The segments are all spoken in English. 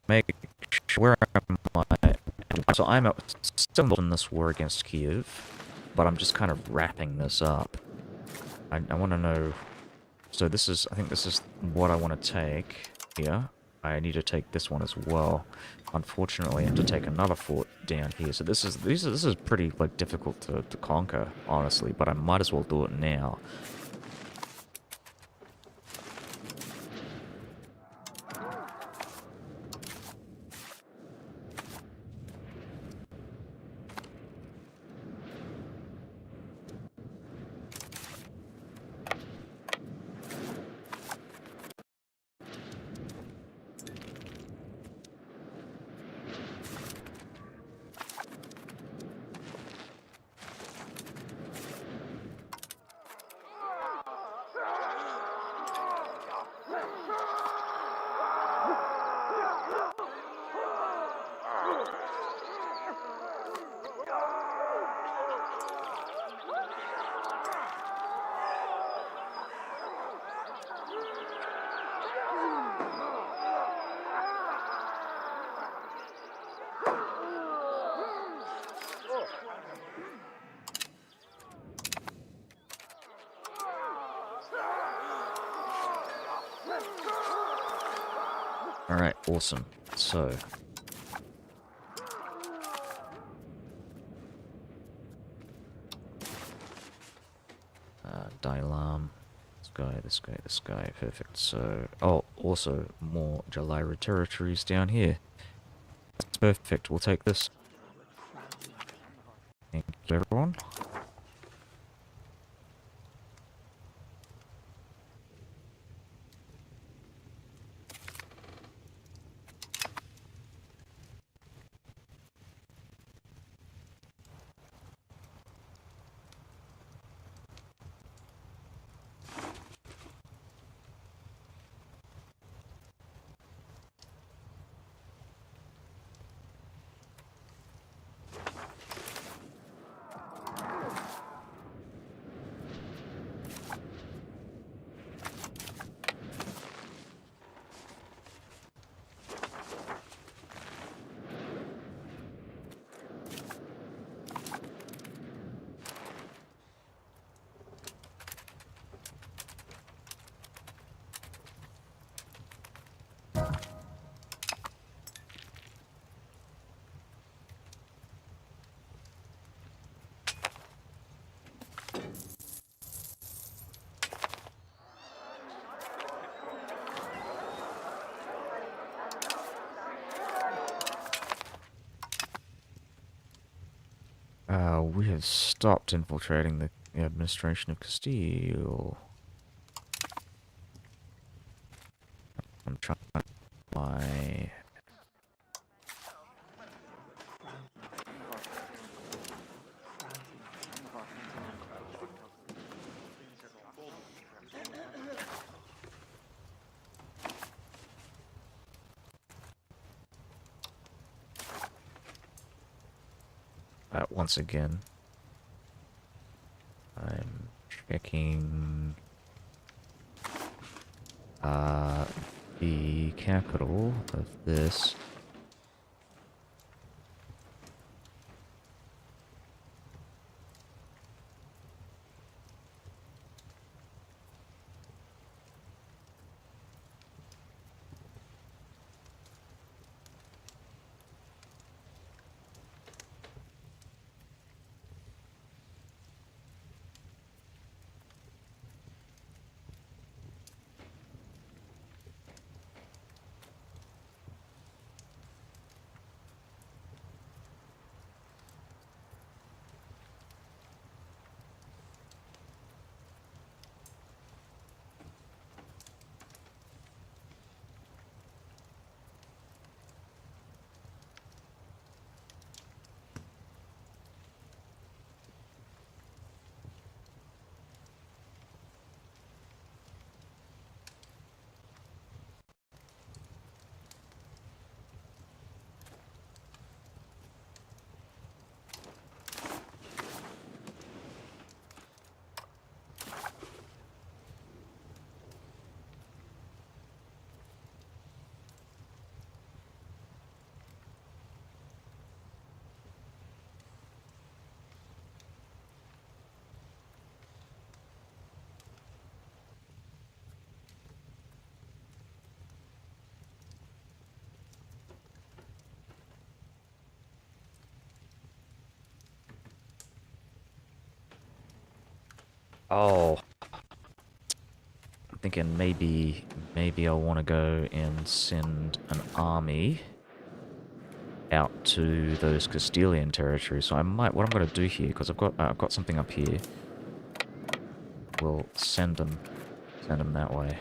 make sure am I? So I'm still involved in this war against Kiev, but I'm just kind of wrapping this up. I want to know. So this is, I think this is what I want to take here. I need to take this one as well. Unfortunately, I have to take another fort down here. So this is pretty like difficult to conquer, honestly. But I might as well do it now. All right, awesome. So. Die alarm. This guy. Perfect. So, oh, also more Jalira territories down here. That's perfect. We'll take this. Thank you, everyone. We have stopped infiltrating the administration of Castile. I'm trying to my. Once again, I'm checking the capital of this. Oh, I'm thinking maybe I'll want to go and send an army out to those Castilian territories. So I might, what I'm going to do here, because I've got something up here. We'll send them that way.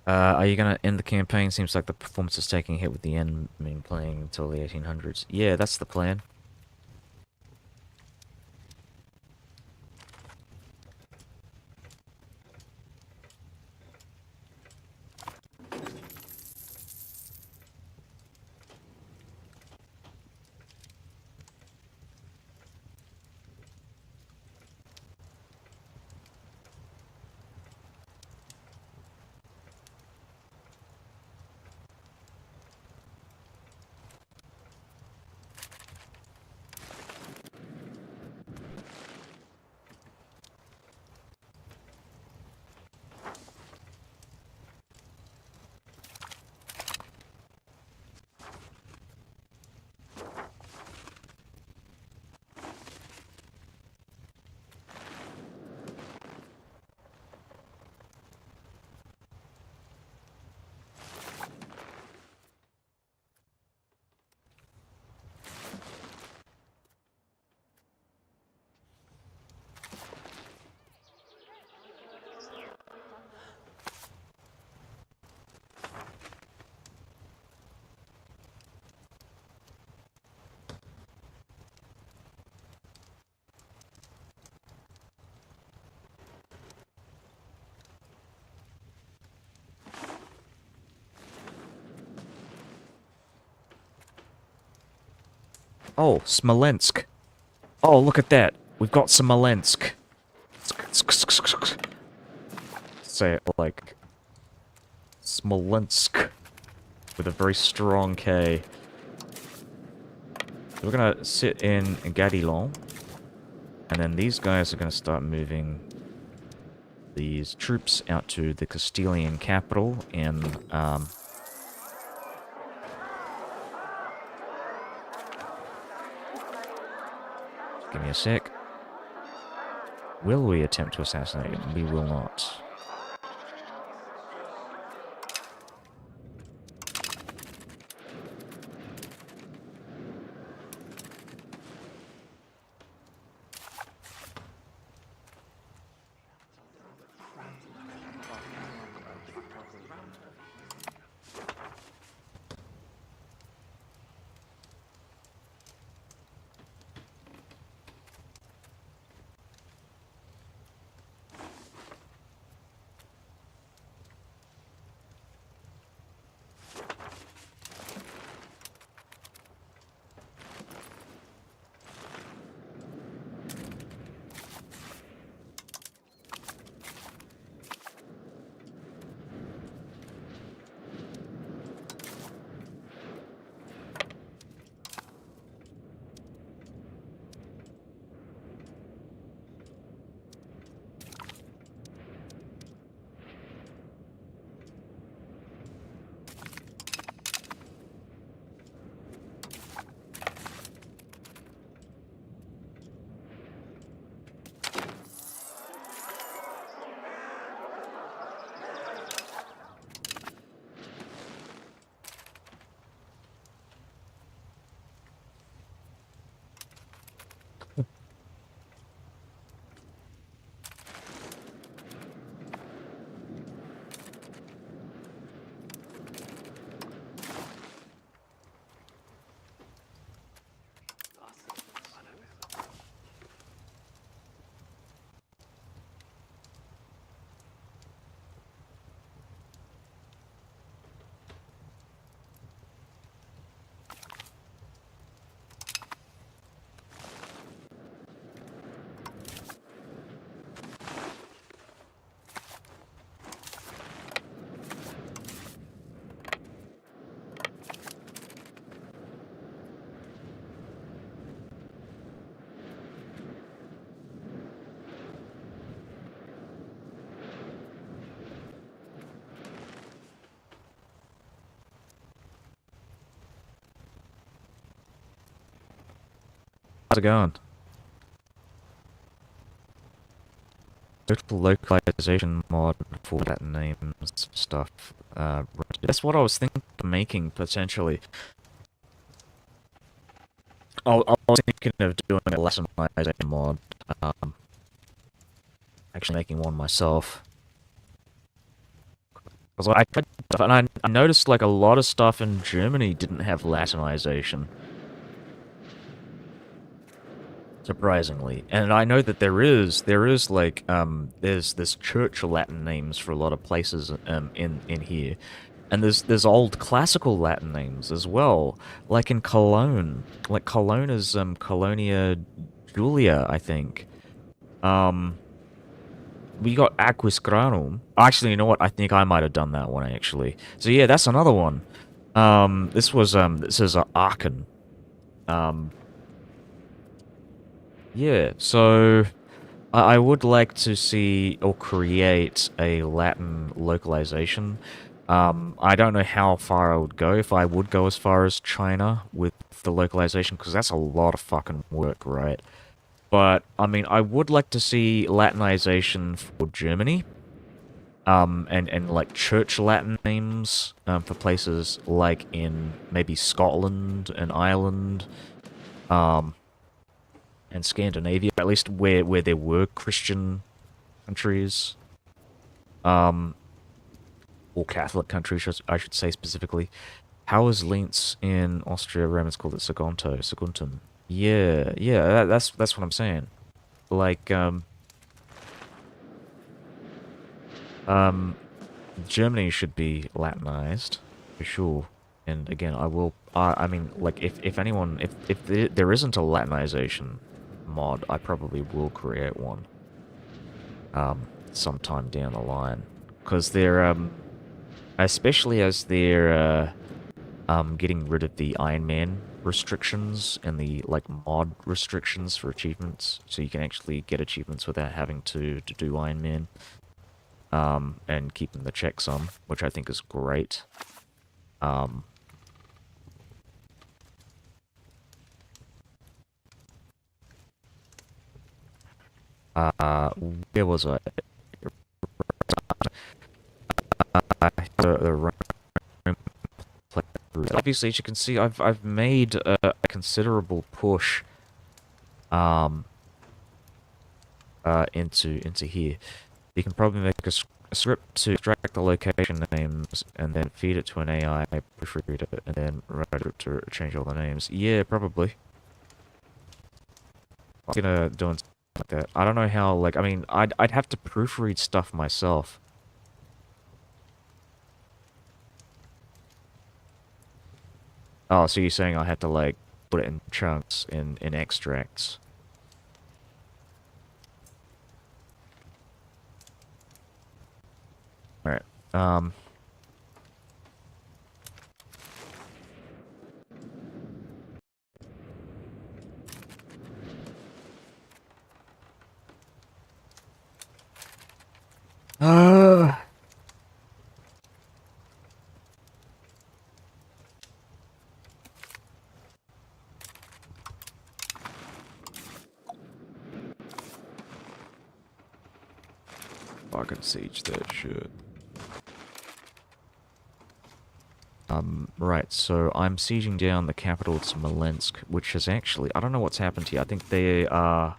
Are you gonna end the campaign? Seems like the performance is taking a hit with the end being playing until the 1800s. Yeah, that's the plan. Oh, Smolensk. Oh, look at that. We've got Smolensk. Say it like Smolensk with a very strong K. We're gonna sit in Gadilon, and then these guys are gonna start moving these troops out to the Castilian capital in, give me a sec. Will we attempt to assassinate him? We will not. How's it going? Total localization mod for that names stuff. That's what I was thinking of making potentially. I was thinking of doing a localization mod. Um, actually making one myself. Because I tried stuff, and I noticed like a lot of stuff in Germany didn't have Latinization. Surprisingly. And I know that there is like there's church Latin names for a lot of places in here. And there's old classical Latin names as well. Like in Cologne. Like Cologne is Colonia Julia, I think. Um we got Aquisgranum. Actually, you know what? I think I might have done that one actually. So yeah, that's another one. This is Aachen. Um yeah, so I would like to see or create a Latin localization. I don't know how far I would go, if I would go as far as China with the localization, because that's a lot of fucking work, right? But, I mean, I would like to see Latinization for Germany, and like church Latin names, for places like in maybe Scotland and Ireland, um, and Scandinavia, at least where there were Christian countries, um, or Catholic countries, I should say specifically. How is Linz in Austria? Romans called it Saguntum. Yeah, yeah, that's what I'm saying. Like, um, Germany should be Latinized for sure. And again, I mean, like, if anyone, if there isn't a Latinization mod, I probably will create one. Sometime down the line, because they're especially as they're getting rid of the Iron Man restrictions and the like mod restrictions for achievements, so you can actually get achievements without having to do Iron Man. And keeping the checksum, which I think is great. Um, where was I? The Rome playthrough. Obviously, as you can see, I've made a considerable push, um, into here. You can probably make a script to extract the location names and then feed it to an AI, proofread it, and then write it to change all the names. Yeah, probably. I'm gonna do something like that. I don't know how. Like, I mean, I'd have to proofread stuff myself. Oh, so you're saying I have to like put it in chunks in extracts? All right. Uh, Fucking siege that shit. Right, so I'm sieging down the capital, it's Smolensk, which is actually, I don't know what's happened here. I think they are,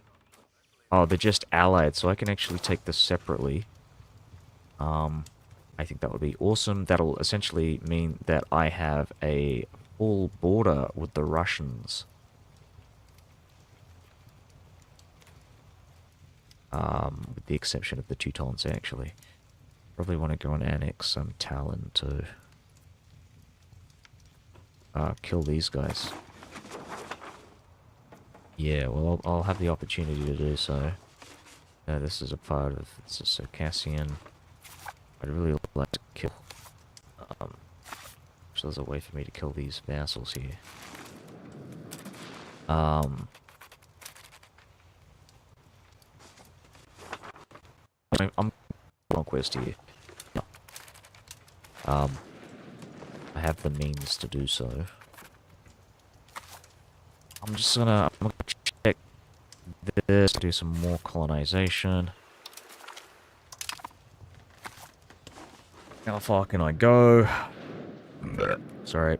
oh, they're just allied, so I can actually take this separately. I think that would be awesome. That'll essentially mean that I have a full border with the Russians. With the exception of the Teutons, actually. Probably want to go and annex some Tallinn to kill these guys. Yeah, well, I'll have the opportunity to do so. This is a part of, this is Circassian. I'd really like to kill, so there's a way for me to kill these vassals here. I'm conquest here. I have the means to do so. I'm gonna check this, do some more colonization. How far can I go? Sorry.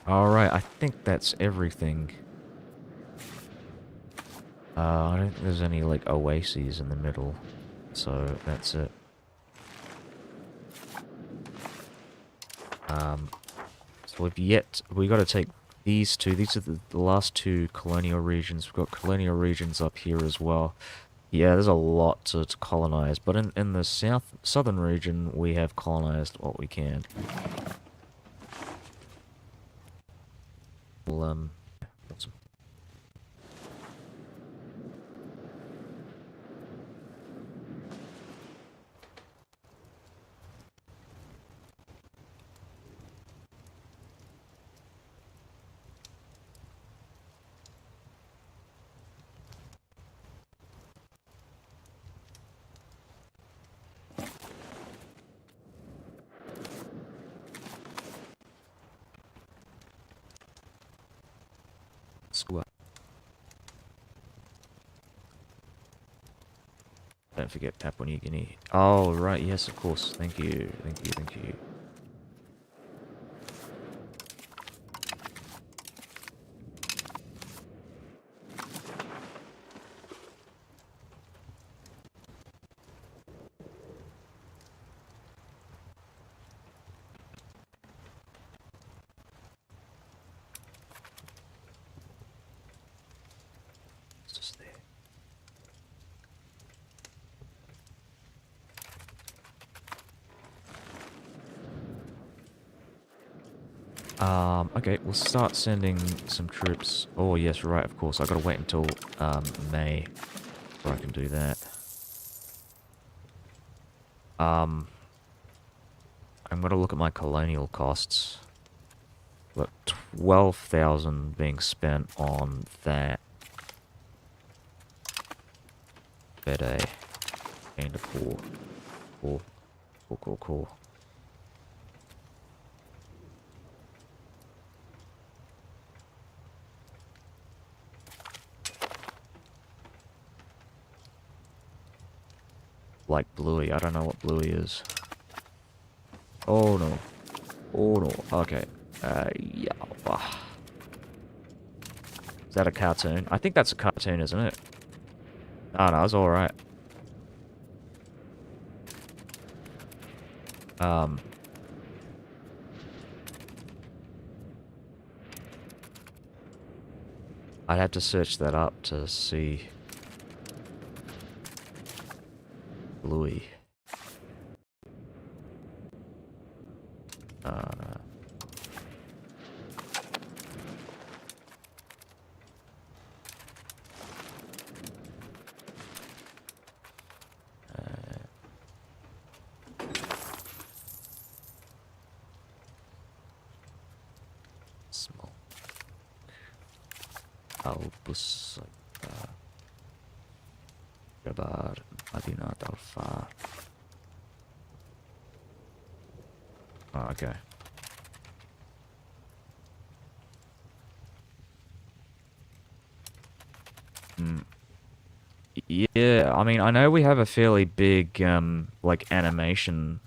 Alright, I think that's everything. I don't think there's any, like, oases in the middle. So, that's it. So we gotta take these two. These are the last two colonial regions. We've got colonial regions up here as well. Yeah, there's a lot to colonize, but in the southern region, we have colonized what we can. Well, awesome. Don't forget Papua New Guinea. Oh, right, yes, of course. Thank you, thank you, thank you. It's just there. Okay, we'll start sending some troops. Oh, yes, right, of course. I gotta wait until, May before I can do that. I'm gonna look at my colonial costs. Got 12,000 being spent on that. Bede. And a cool. Cool. Cool, cool, cool. Like Bluey. I don't know what Bluey is. Oh no. Oh no. Okay. Yeah. Is that a cartoon? I think that's a cartoon, isn't it? Oh no, it's alright. I'd have to search that up to see Bluey. Small. Albus. Jabar. Madinat Alpha. Oh, okay. Yeah, I mean, I know we have a fairly big, like, animation,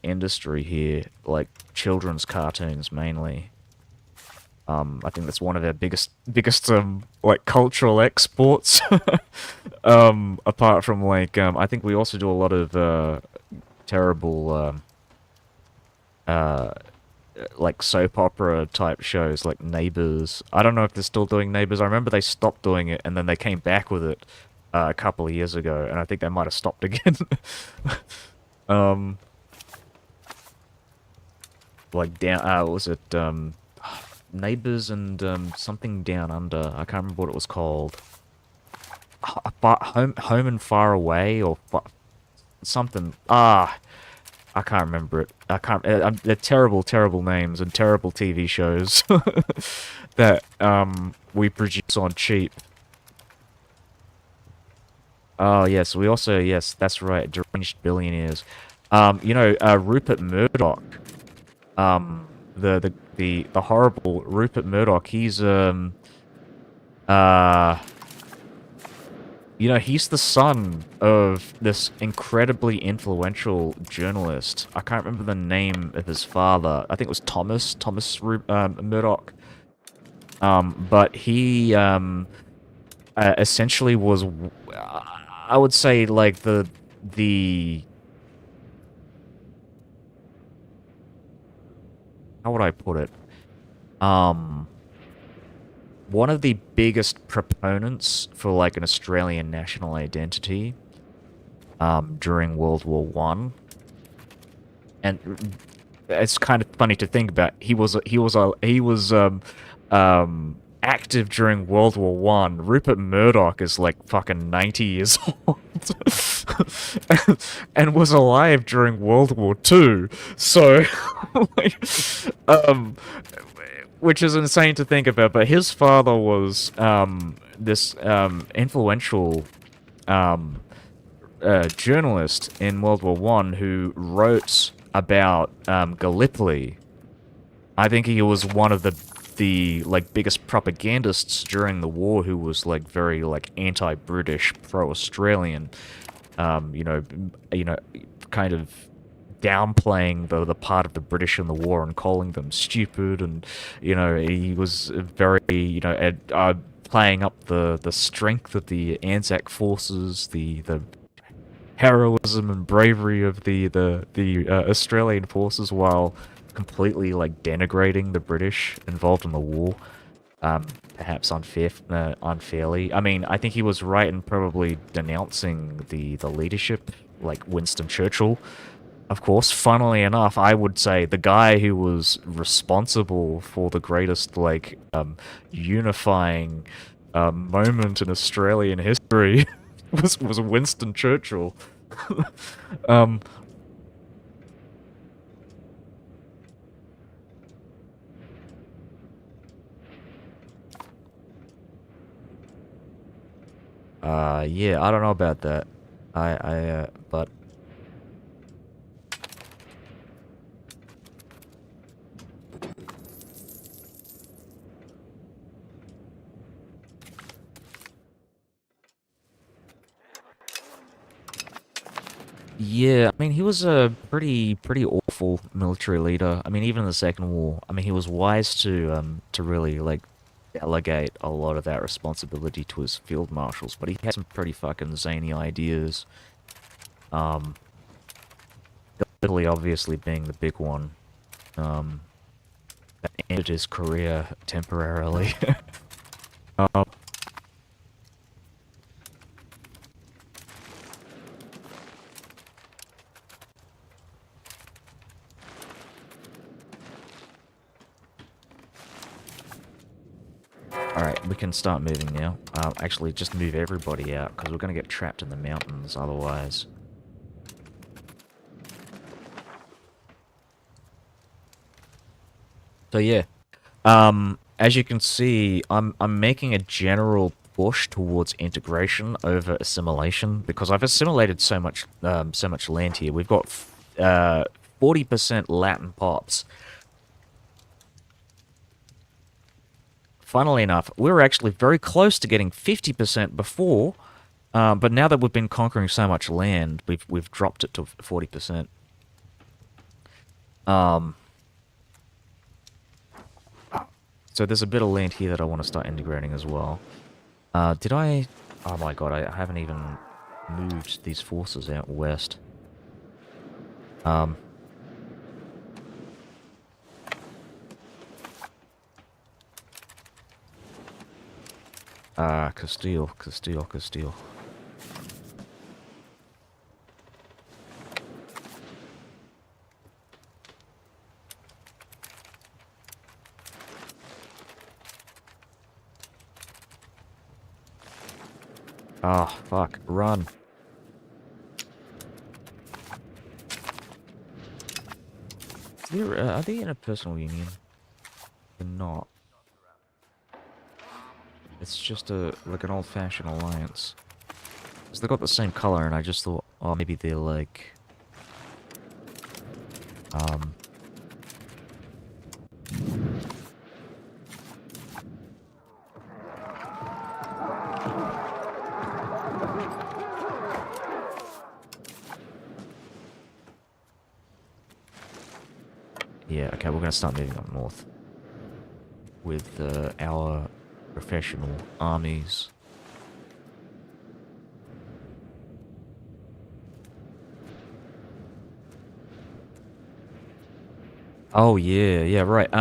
industry here, like, children's cartoons, mainly. I think that's one of our biggest, like, cultural exports. Apart from, like, I think we also do a lot of, terrible, like soap opera type shows like Neighbours. I don't know if they're still doing Neighbours. I remember they stopped doing it and then they came back with it a couple of years ago, and I think they might have stopped again. um, like down, what was it Neighbours and something Down Under? I can't remember what it was called. Home and Far Away or something. I can't remember it. I can't. They're terrible, terrible names and terrible TV shows that we produce on cheap. Oh yes, we also yes, that's right, Deranged Billionaires. You know, Rupert Murdoch, the the horrible Rupert Murdoch. He's uh you know, he's the son of this incredibly influential journalist. I can't remember the name of his father. I think it was Thomas Murdoch. But he essentially was, I would say, like the how would I put it? Um, one of the biggest proponents for like an Australian national identity during World War One. And it's kind of funny to think about. He was active during World War One. Rupert Murdoch is like fucking 90 years old, and was alive during World War Two. So, like, um, which is insane to think about. But his father was this influential um, journalist in World War One who wrote about Gallipoli. I think he was one of the like biggest propagandists during the war who was like very like anti-British, pro-Australian. You know, kind of downplaying the part of the British in the war and calling them stupid, and you know he was very playing up the strength of the Anzac forces, the heroism and bravery of the Australian forces, while completely like denigrating the British involved in the war. Perhaps unfairly. I mean, I think he was right in probably denouncing the leadership, like Winston Churchill. Of course, funnily enough, I would say the guy who was responsible for the greatest like unifying moment in Australian history was Winston Churchill. um, yeah, I don't know about that. But yeah, I mean, he was a pretty awful military leader. I mean, even in the Second War, I mean, he was wise to really like delegate a lot of that responsibility to his field marshals, but he had some pretty fucking zany ideas. Um, Italy obviously being the big one. Um, that ended his career temporarily. um, Alright, we can start moving now. Actually, just move everybody out, because we're going to get trapped in the mountains otherwise. So yeah, as you can see, I'm making a general push towards integration over assimilation, because I've assimilated so much land here. We've got 40% Latin pops. Funnily enough, we were actually very close to getting 50% before, but now that we've been conquering so much land, we've dropped it to 40%. So there's a bit of land here that I want to start integrating as well. Did I... Oh my god, I haven't even moved these forces out west. Castile, Castile, Castile. Ah, oh, fuck. Run. Are they in a personal union? They're not. It's just like an old-fashioned alliance. Because they got the same color, and I just thought, oh, maybe they're like... Yeah, okay, we're gonna start moving up north with our professional armies. Oh yeah, yeah, right.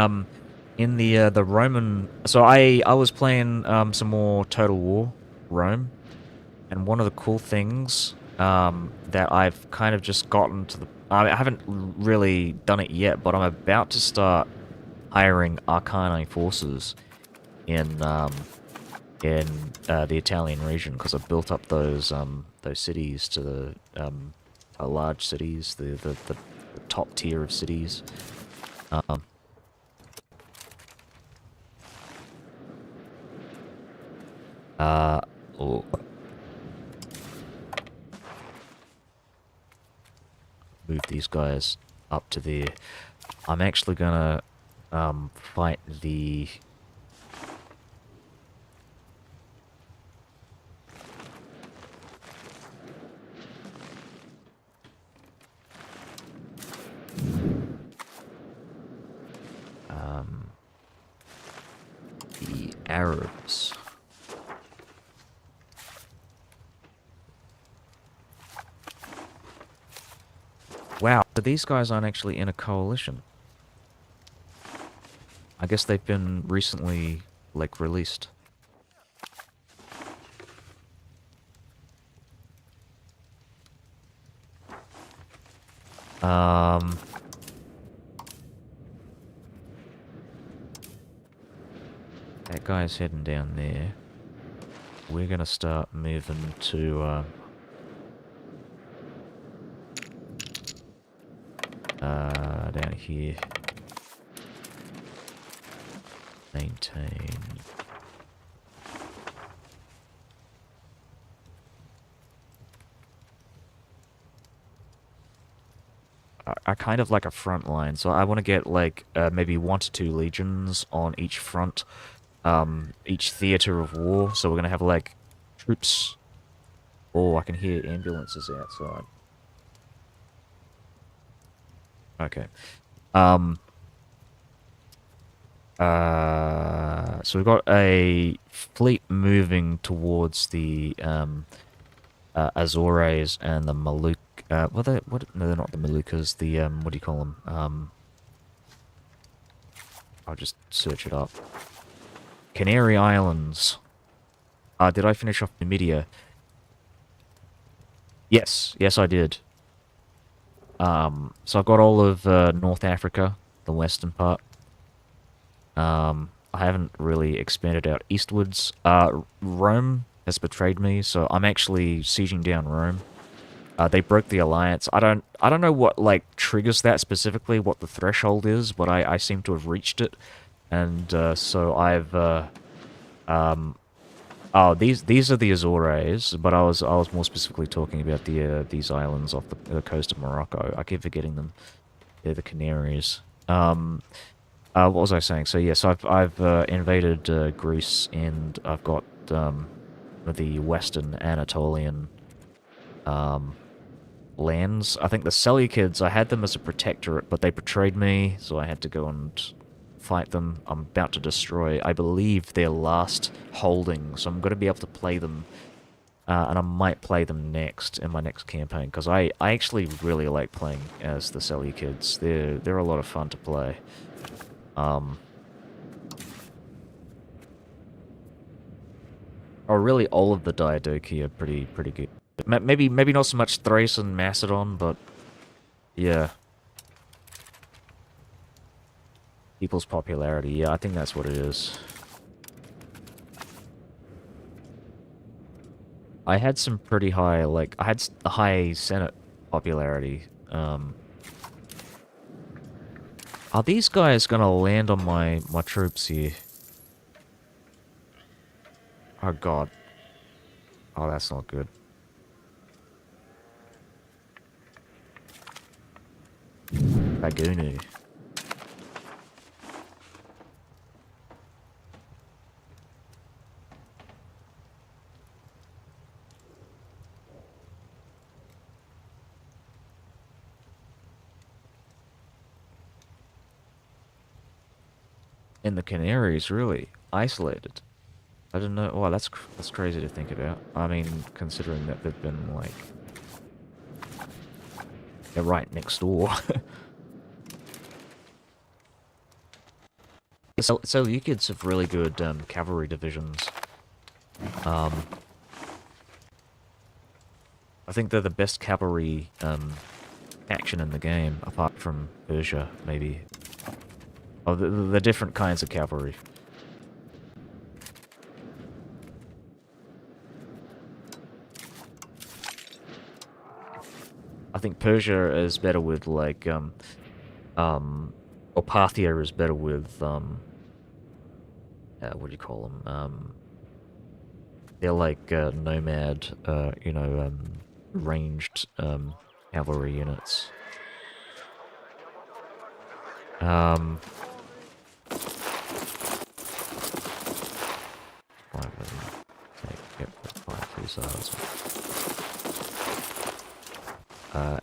In the Roman, so I was playing some more Total War Rome, and one of the cool things that I've kind of just gotten to the I haven't really done it yet, but I'm about to start hiring Arcani forces in the Italian region because I've built up those cities to the large cities, the top tier of cities. Um, uh, oh, move these guys up to there. I'm actually gonna fight the um the Arabs. Wow, so these guys aren't actually in a coalition. I guess they've been recently like released. Um that guy's heading down there. We're gonna start moving to down here. Maintain. I kind of like a front line, so I want to get like maybe 1 to 2 legions on each front, each theater of war. So we're gonna have like troops. Oh, I can hear ambulances outside. Okay. Um. So we've got a fleet moving towards the Azores and the Maluk. What? No, they're not the Moluccas. The what do you call them? I'll just search it up. Canary Islands. Did I finish off Numidia? Yes, yes, I did. So I've got all of North Africa, the western part. I haven't really expanded out eastwards. Rome has betrayed me, so I'm actually sieging down Rome. They broke the alliance. I don't know what like triggers that specifically, what the threshold is, but I seem to have reached it, and so I've oh, these are the Azores, but I was more specifically talking about these islands off the coast of Morocco. I keep forgetting them. They're the Canaries. What was I saying? So yes, I've invaded Greece, and I've got the Western Anatolian lands. I think the Seleucids, I had them as a protectorate, but they betrayed me, so I had to go and fight them. I'm about to destroy, I believe, their last holding, so I'm going to be able to play them, and I might play them next in my next campaign, because I actually really like playing as the Seleucids. They're a lot of fun to play. Oh, really, all of the Diadochi are pretty good. Maybe not so much Thrace and Macedon, but yeah, people's popularity. Yeah, I think that's what it is. I had some pretty high, like, I had a high Senate popularity. Are these guys gonna land on my troops here? Oh god. Oh, that's not good. Bagunu. in the Canaries, really. Isolated. I don't know. Well, that's crazy to think about. I mean, considering that they've been, like... They're right next door. So you kids have really good cavalry divisions. I think they're the best cavalry action in the game, apart from Persia, maybe. Oh, the different kinds of cavalry. I think Persia is better with, like, or Parthia is better with, what do you call them? They're like, nomad, you know, ranged, cavalry units. Five of them. Yep, 5 hussars.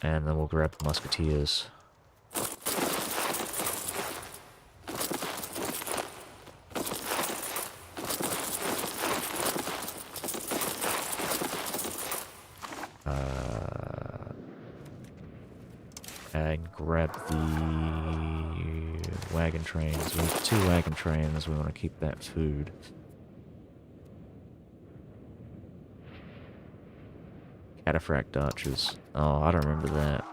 And then we'll grab the musketeers. And grab the wagon trains. We have 2 wagon trains. We want to keep that food. Cataphract archers. Oh, I don't remember that.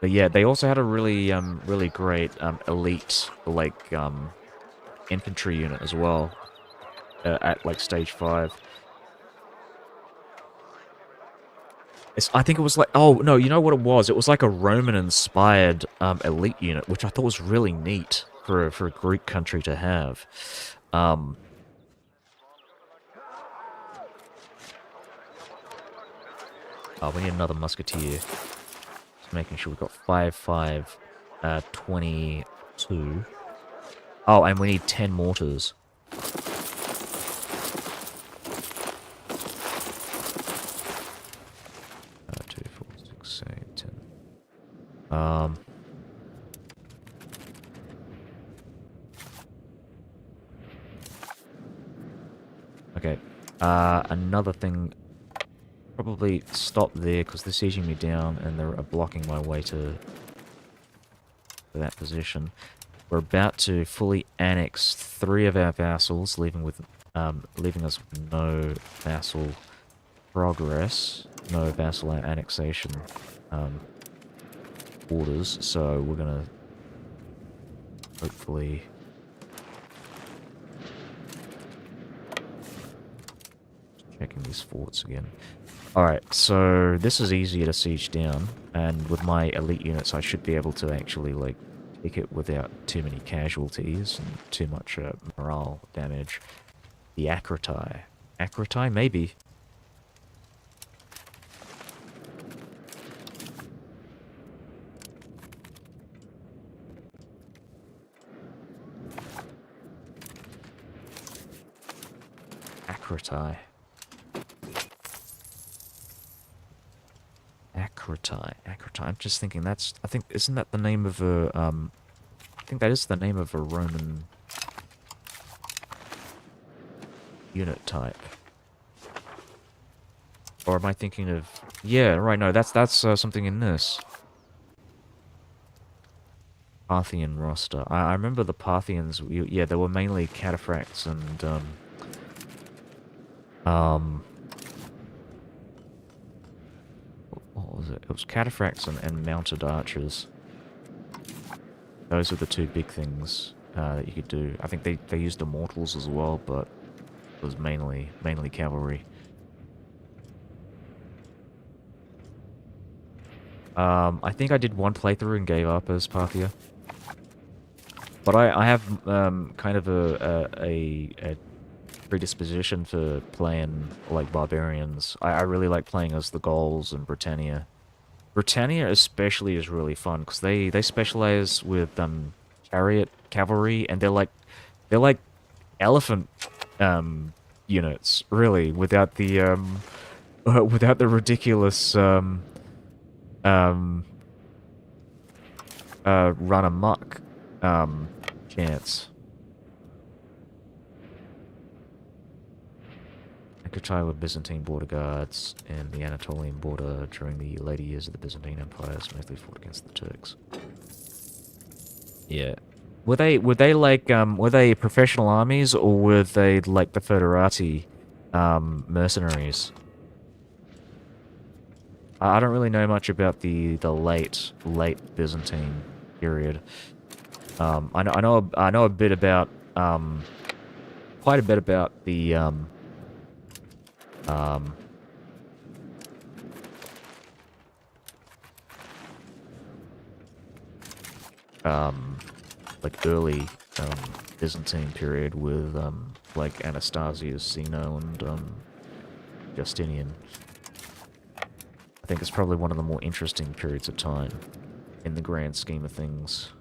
But yeah, they also had a really, really great, elite, like, infantry unit as well. At, like, stage 5. I think it was like... Oh, no, you know what it was? It was like a Roman-inspired, elite unit, which I thought was really neat for a Greek country to have. Oh, we need another musketeer. Just making sure we've got 5, 5, 22. Oh, and we need 10 mortars. 2, 4, 6, 8, 10. Okay. Another thing... Probably stop there, because they're sieging me down, and they're blocking my way to that position. We're about to fully annex 3 of our vassals, leaving us with no vassal progress, no vassal annexation orders. So we're gonna hopefully checking these forts again. Alright, so this is easier to siege down, and with my elite units I should be able to actually, like, take it without too many casualties and too much morale damage. The Akrati. Akrati? Maybe. Akrati. Akrati. I'm just thinking I think, isn't that the name of a, I think that is the name of a Roman unit type. Or am I thinking of... Yeah, right, no, that's something in this. Parthian roster. I remember the Parthians, yeah, they were mainly cataphracts and, what was it? It was cataphracts and mounted archers. Those are the 2 big things that you could do. I think they used immortals as well, but it was mainly cavalry. I think I did 1 playthrough and gave up as Parthia. But I have kind of a predisposition for playing like barbarians. I really like playing as the Gauls and Britannia. Britannia especially is really fun because they specialize with chariot cavalry, and they're like elephant units, really, without the ridiculous run amok chance. Akrtai were Byzantine border guards in the Anatolian border during the later years of the Byzantine Empire, mostly fought against the Turks. Yeah. Were they like were they professional armies or were they like the Foederati mercenaries? I don't really know much about the late Byzantine period. I know a bit about quite a bit about the um um like early Byzantine period with like Anastasius, Zeno, and Justinian. I think it's probably one of the more interesting periods of time in the grand scheme of things.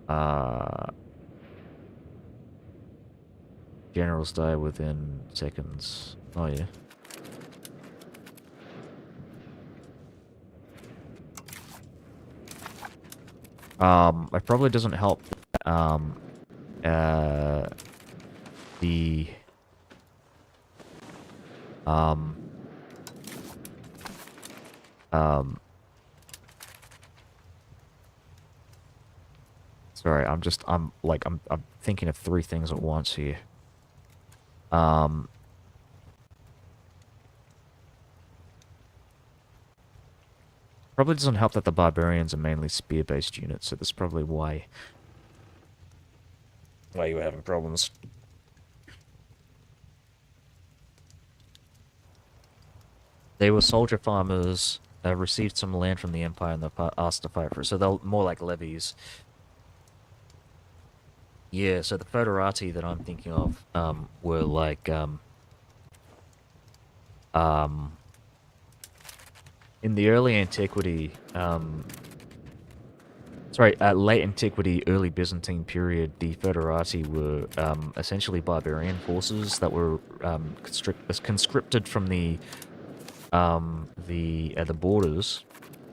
Uh, Generals die within seconds. Oh yeah. It probably doesn't help that, uh, the, um, um, sorry, I'm thinking of three things at once here. Um, Probably doesn't help that the barbarians are mainly spear-based units, so that's probably why you were having problems. They were soldier farmers, received some land from the Empire, and they're asked to fight for it. So they're more like levies. Yeah, so the Foederati that I'm thinking of were like um, in the early antiquity, late antiquity, early Byzantine period, the Foederati were essentially barbarian forces that were conscripted from the borders,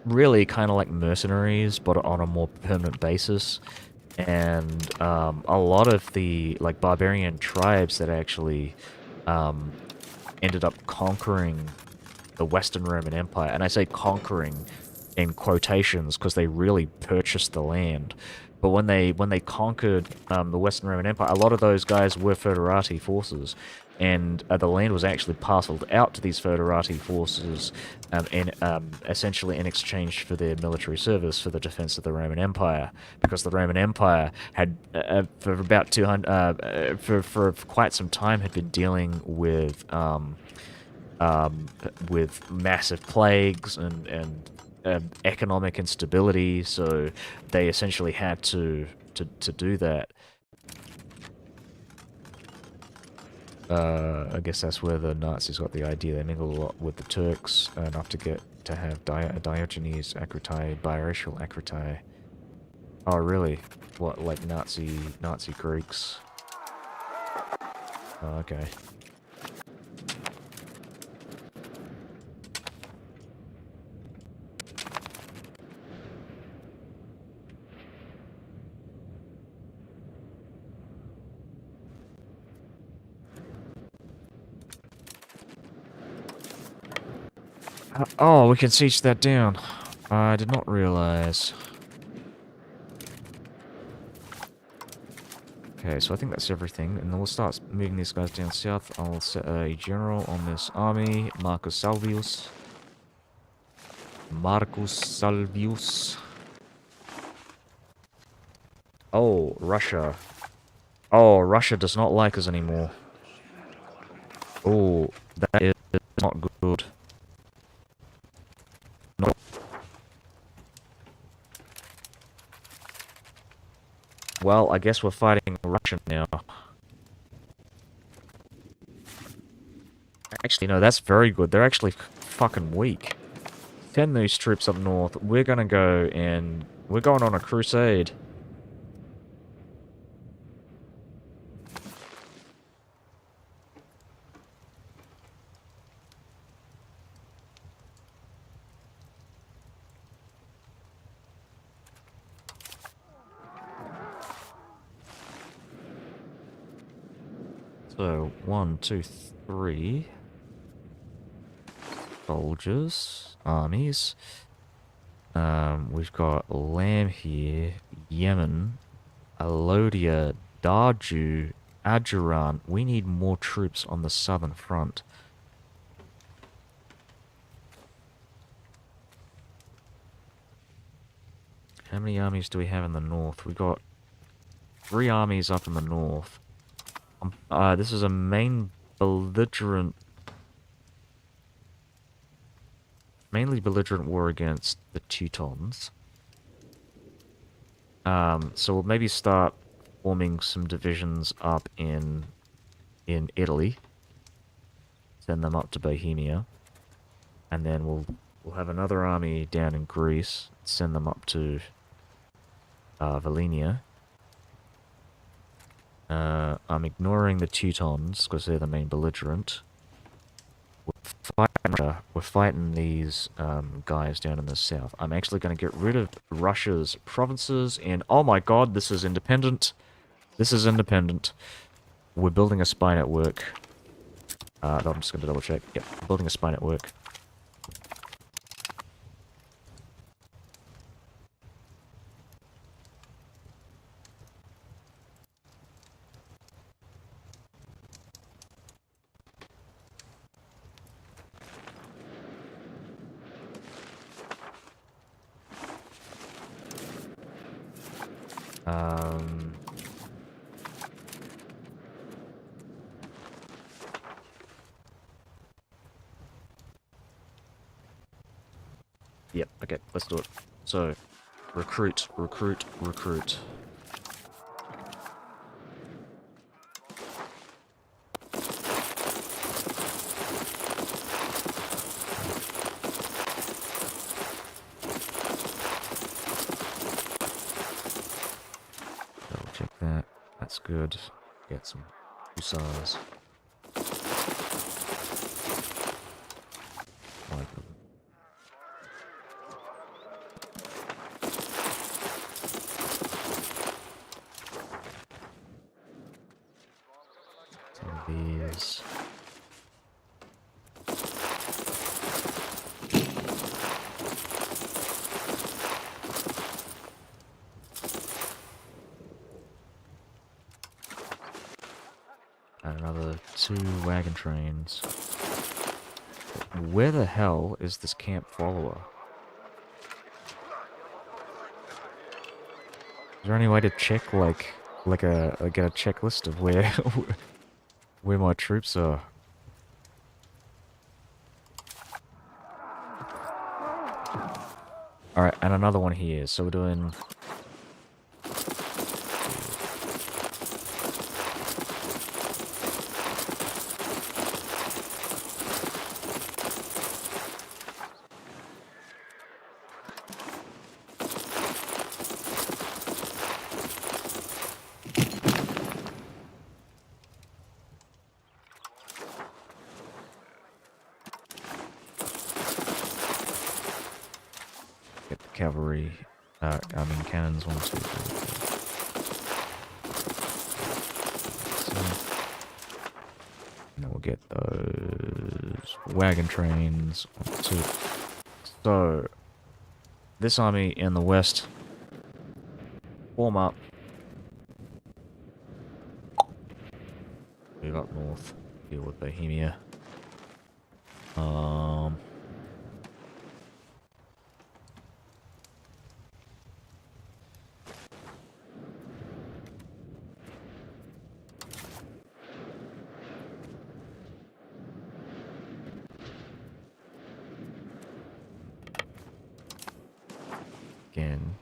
really kind of like mercenaries, but on a more permanent basis. And a lot of the like barbarian tribes that actually um, ended up conquering the Western Roman Empire, and I say conquering in quotations because they really purchased the land. But when they conquered the Western Roman Empire, a lot of those guys were Foederati forces, and the land was actually parceled out to these Foederati forces, essentially in exchange for their military service for the defense of the Roman Empire, because the Roman Empire had for about 200 for quite some time had been dealing with massive plagues and economic instability, so they essentially had to do that. I guess that's where the Nazis got the idea. They mingled a lot with the Turks, enough to have Diogenes Akritae, biracial Akritae. Oh, really? What, like Nazi Greeks? Oh, okay. Oh, we can siege that down. I did not realize. Okay, so I think that's everything, and then we'll start moving these guys down south. I'll set a general on this army, Marcus Salvius. Marcus Salvius. Oh, Russia. Oh, Russia does not like us anymore. Oh, that is not good. Not well, I guess we're fighting Russia now. Actually, no, that's very good. They're actually fucking weak. Send these troops up north. We're gonna go and... We're going on a crusade. So, 1, 2, 3 soldiers, armies. We've got Lamb here, Yemen, Alodia, Darju, Adjuran. We need more troops on the southern front. How many armies do we have in the north? We got 3 armies up in the north. This is a mainly belligerent war against the Teutons. So we'll maybe start forming some divisions up in Italy. Send them up to Bohemia. And then we'll have another army down in Greece. Send them up to Volhynia. I'm ignoring the Teutons because they're the main belligerent. We're fighting these guys down in the south. I'm actually going to get rid of Russia's provinces, and oh my god, this is independent. This is independent. We're building a spy network. I'm just going to double check. Yep, building a spy network. Yep, okay, let's do it. So, recruit, recruit, recruit. Double check that. That's good. Get some hussars. Like them. These. And another 2 wagon trains. Where the hell is this camp follower? Is there any way to check, get a checklist of where where my troops are? Alright, and another one here. So we're doing... Get the cavalry, cannons, 1, 2, 3, 4. And then we'll get those wagon trains, 1, 2. So, this army in the west, form up. Move up north, deal with Bohemia. Again,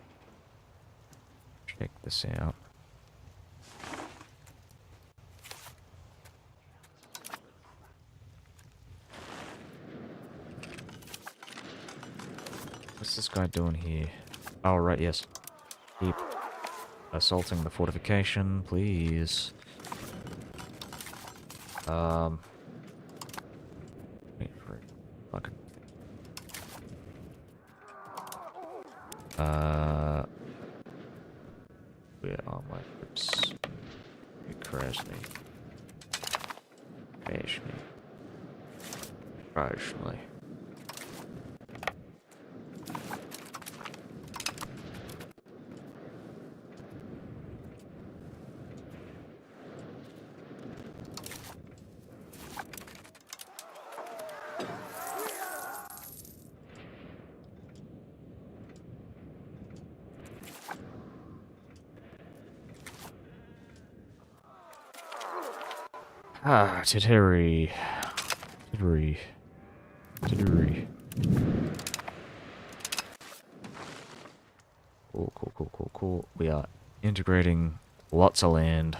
check this out. What's this guy doing here? Oh, right, yes. Keep assaulting the fortification, please. Wait for it. Fucking. Where are my troops? It crashed me. Occasionally. Occasionally. Ah, tittery. Tittery. Tittery. Cool, cool, cool, cool, cool. We are integrating lots of land.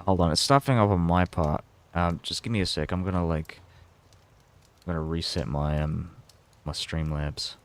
Hold on, it's stuffing up on my part. Just give me a sec. I'm gonna reset my my Streamlabs.